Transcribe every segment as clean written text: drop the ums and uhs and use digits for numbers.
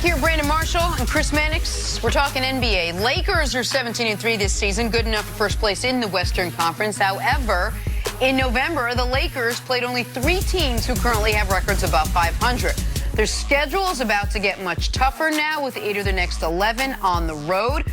here, Brandon Marshall and Chris Mannix. We're talking NBA. Lakers are 17-3 this season, good enough for first place in the Western Conference. However, in November, the Lakers played only 3 teams who currently have records above 500. Their schedule is about to get much tougher now, with 8 of the next 11 on the road.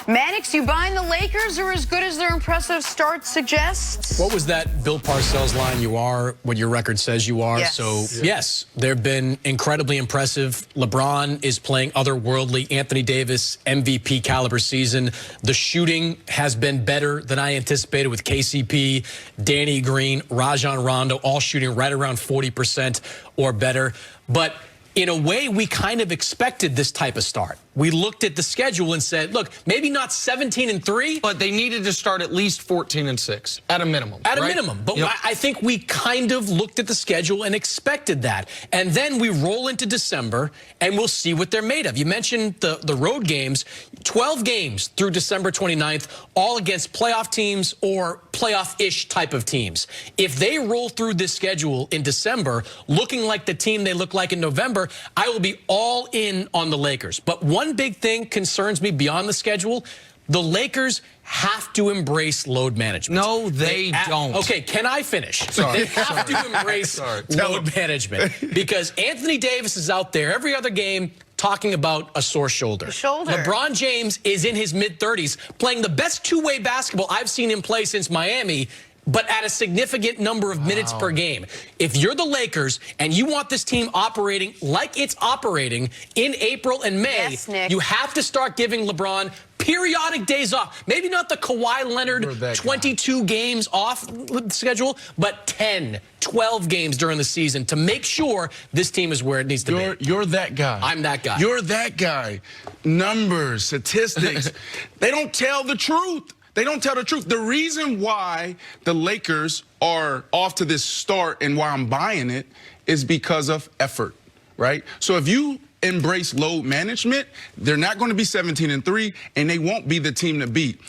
Mannix, you buying the Lakers are as good as their impressive start suggests? What was that Bill Parcells line? You are what your record says you are. Yes. So, yes, they've been incredibly impressive. LeBron is playing otherworldly. Anthony Davis, MVP caliber season. The shooting has been better than I anticipated with KCP, Danny Green, Rajon Rondo, all shooting right around 40% or better. But in a way, we kind of expected this type of start. We looked at the schedule and said, look, maybe not 17-3. But they needed to start at least 14-6, at a minimum. At a minimum. But yep. I think we kind of looked at the schedule and expected that. And then we roll into December, and we'll see what they're made of. You mentioned the road games. 12 games through December 29th, all against playoff teams or playoff-ish type of teams. If they roll through this schedule in December, looking like the team they look like in November, I will be all in on the Lakers. But one big thing concerns me beyond the schedule. The Lakers have to embrace load management. No, they don't. Okay, can I finish? Sorry. They have to embrace load management because Anthony Davis is out there every other game talking about a sore shoulder. LeBron James is in his mid-30s playing the best two-way basketball I've seen him play since Miami, but at a significant number of minutes per game. If you're the Lakers and you want this team operating like it's operating in April and May, you have to start giving LeBron periodic days off. Maybe not the Kawhi Leonard 22 games off schedule, but 10, 12 games during the season to make sure this team is where it needs to be. You're that guy. I'm that guy. You're that guy. Numbers, statistics, they don't tell the truth. They don't tell the truth. The reason why the Lakers are off to this start and why I'm buying it is because of effort, right? So if you embrace load management, they're not going to be 17-3, and they won't be the team to beat.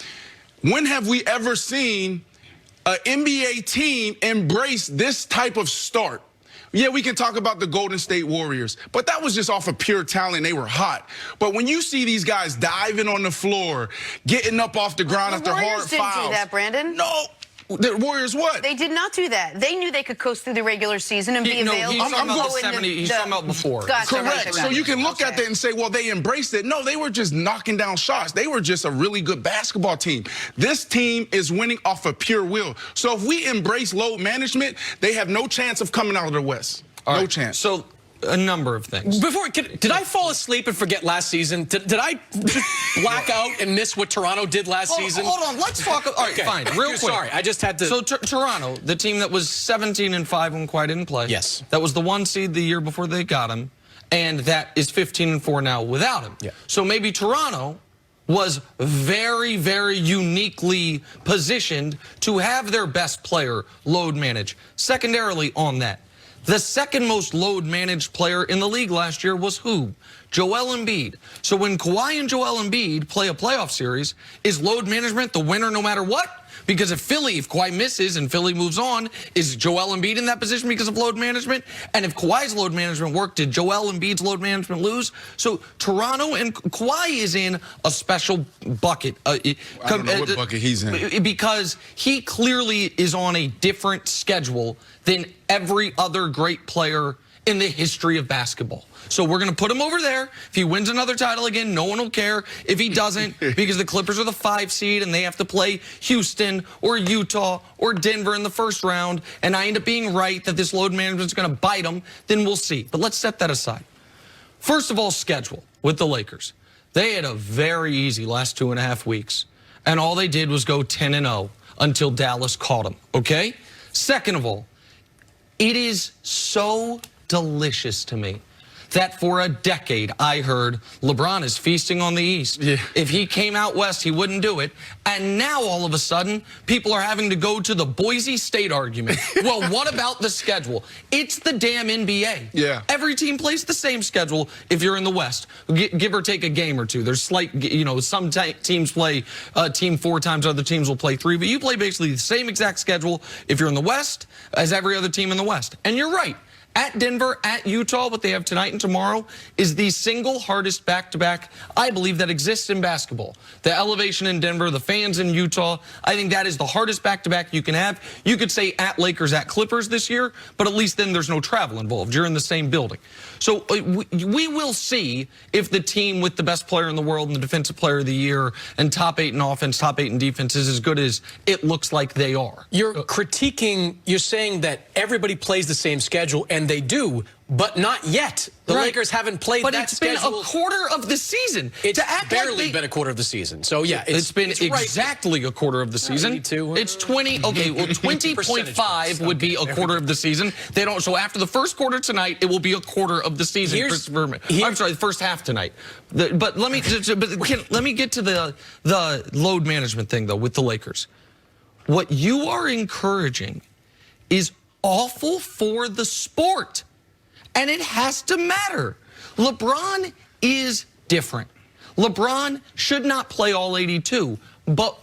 When have we ever seen an NBA team embrace this type of start? Yeah, we can talk about the Golden State Warriors, but that was just off of pure talent. They were hot. But when you see these guys diving on the floor, getting up off the ground after hard fouls. The Warriors didn't do that, Brandon. No. The Warriors what? They did not do that. They knew they could coast through the regular season and be available. He's talking about the 70, he's talking about before. Gotcha, Correct. So you can look at that and say, well, they embraced it. No, they were just knocking down shots. They were just a really good basketball team. This team is winning off of pure will. So if we embrace load management, they have no chance of coming out of the West. No chance. So a number of things. Did I fall asleep and forget last season? Did I just black out and miss what Toronto did last season? Hold on, let's talk. All right, fine, real quick. Sorry, I just had to. So Toronto, the team that was 17-5 when Kawhi didn't play. Yes. That was the 1 seed the year before they got him, and that is 15-4 now without him. Yeah. So maybe Toronto was very, very uniquely positioned to have their best player load manage. Secondarily on that, the second most load managed player in the league last year was who? Joel Embiid. So when Kawhi and Joel Embiid play a playoff series, is load management the winner no matter what? Because if Kawhi misses and Philly moves on, is Joel Embiid in that position because of load management? And if Kawhi's load management worked, did Joel Embiid's load management lose? So Toronto and Kawhi is in a special bucket. I don't know what bucket he's in. Because he clearly is on a different schedule than every other great player in the history of basketball. So we're going to put him over there. If he wins another title again, no one will care. If he doesn't, because the Clippers are the 5 seed and they have to play Houston or Utah or Denver in the first round, and I end up being right that this load management is going to bite them, then we'll see. But let's set that aside. First of all, schedule with the Lakers. They had a very easy last 2.5 weeks, and all they did was go 10-0 until Dallas caught them, okay? Second of all, it is so delicious to me that for a decade I heard LeBron is feasting on the East. Yeah. If he came out West, he wouldn't do it. And now all of a sudden, people are having to go to the Boise State argument. Well, what about the schedule? It's the damn NBA. Yeah. Every team plays the same schedule if you're in the West, give or take a game or two. There's slight, some teams play a team 4 times, other teams will play 3, but you play basically the same exact schedule if you're in the West as every other team in the West. And you're right. At Denver, at Utah, what they have tonight and tomorrow is the single hardest back-to-back, I believe, that exists in basketball. The elevation in Denver, the fans in Utah, I think that is the hardest back-to-back you can have. You could say at Lakers, at Clippers this year, but at least then there's no travel involved. You're in the same building. So we will see if the team with the best player in the world and the defensive player of the year and top 8 in offense, top 8 in defense is as good as it looks like they are. You're critiquing, you're saying that everybody plays the same schedule, and they do, but not yet. The Lakers haven't played that schedule. But it's been a quarter of the season. It's barely been a quarter of the season. So, yeah, it's been exactly a quarter of the season. It's 20. Okay, well, 20.5 would be a quarter of the season. They don't. So after the first quarter tonight, it will be a quarter of the season. I'm sorry, the first half tonight. But let me get to the load management thing though with the Lakers. What you are encouraging is awful for the sport. And it has to matter. LeBron is different. LeBron should not play all 82, but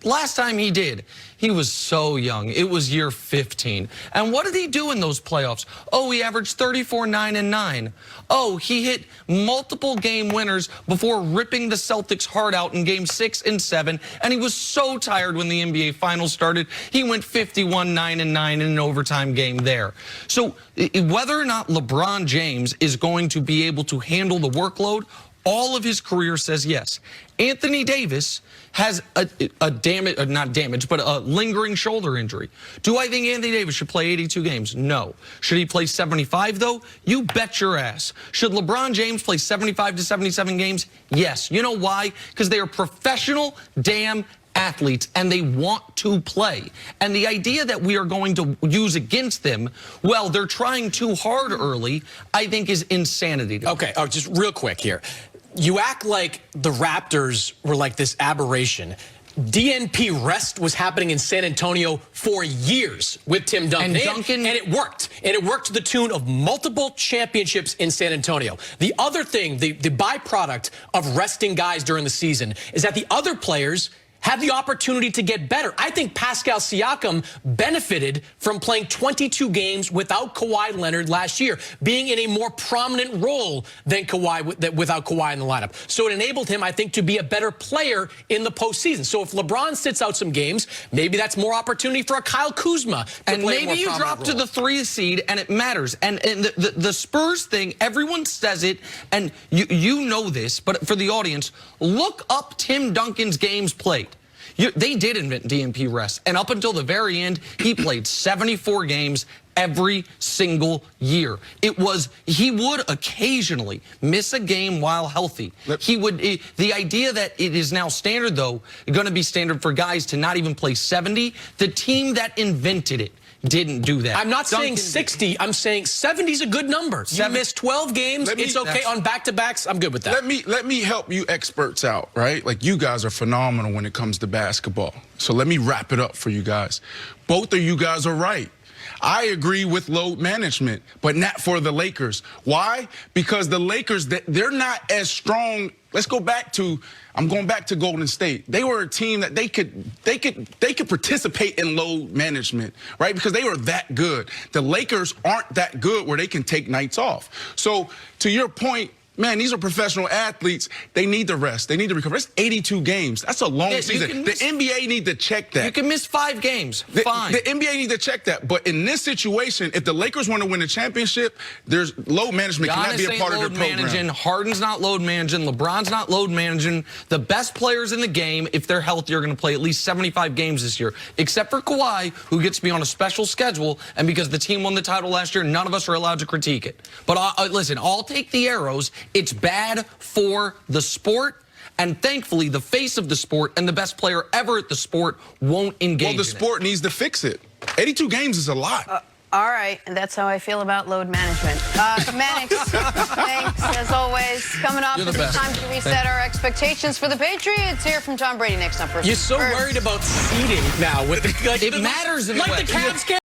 last time he did, he was so young. It was year 15. And what did he do in those playoffs? Oh, he averaged 34, 9, and 9. Oh, he hit multiple game winners before ripping the Celtics' heart out in game 6 and 7. And he was so tired when the NBA Finals started. He went 51, 9, and 9 in an overtime game there. So whether or not LeBron James is going to be able to handle the workload, all of his career says yes. Anthony Davis has a lingering shoulder injury. Do I think Anthony Davis should play 82 games? No. Should he play 75, though? You bet your ass. Should LeBron James play 75 to 77 games? Yes. You know why? Because they are professional damn athletes, and they want to play. And the idea that we are going to use against them, well, they're trying too hard early, I think is insanity. Okay, just real quick here. You act like the Raptors were like this aberration. DNP rest was happening in San Antonio for years with Tim Duncan. And it worked. And it worked to the tune of multiple championships in San Antonio. The other thing, the byproduct of resting guys during the season is that the other players have the opportunity to get better. I think Pascal Siakam benefited from playing 22 games without Kawhi Leonard last year, being in a more prominent role than Kawhi without Kawhi in the lineup. So it enabled him, I think, to be a better player in the postseason. So if LeBron sits out some games, maybe that's more opportunity for a Kyle Kuzma to play a more prominent role. And maybe you drop to the 3 seed, and it matters. And the Spurs thing, everyone says it, and you know this, but for the audience, look up Tim Duncan's games played. They did invent DNP rest, and up until the very end, he played 74 games every single year. He would occasionally miss a game while healthy. The idea that it is now standard, though, going to be standard for guys to not even play 70, the team that invented it didn't do that. I'm not saying 60. I'm saying 70 is a good number. You missed 12 games. It's okay on back-to-backs. I'm good with that. Let me help you experts out, right? Like, you guys are phenomenal when it comes to basketball. So let me wrap it up for you guys. Both of you guys are right. I agree with load management, but not for the Lakers. Why? Because the Lakers, they're not as strong. Let's go back to, I'm going back to Golden State. They were a team that they could participate in load management, right? Because they were that good. The Lakers aren't that good where they can take nights off. So to your point, man, these are professional athletes. They need the rest. They need to recover. That's 82 games. That's a long season. The NBA need to check that. You can miss 5 games. Fine. The NBA need to check that. But in this situation, if the Lakers want to win a championship, there's load management cannot be a part of their program. Harden's not load managing. LeBron's not load managing. The best players in the game, if they're healthy, are going to play at least 75 games this year, except for Kawhi, who gets to be on a special schedule. And because the team won the title last year, none of us are allowed to critique it. But listen, I'll take the arrows. It's bad for the sport, and thankfully the face of the sport and the best player ever at the sport won't engage. Well, the sport needs to fix it. 82 games is a lot. All right, and that's how I feel about load management. Mannix, thanks as always. Coming up, it's time to reset our expectations for the Patriots. Hear from Tom Brady next on First. You're so worried about seeding now with the it matters in like the Cavs.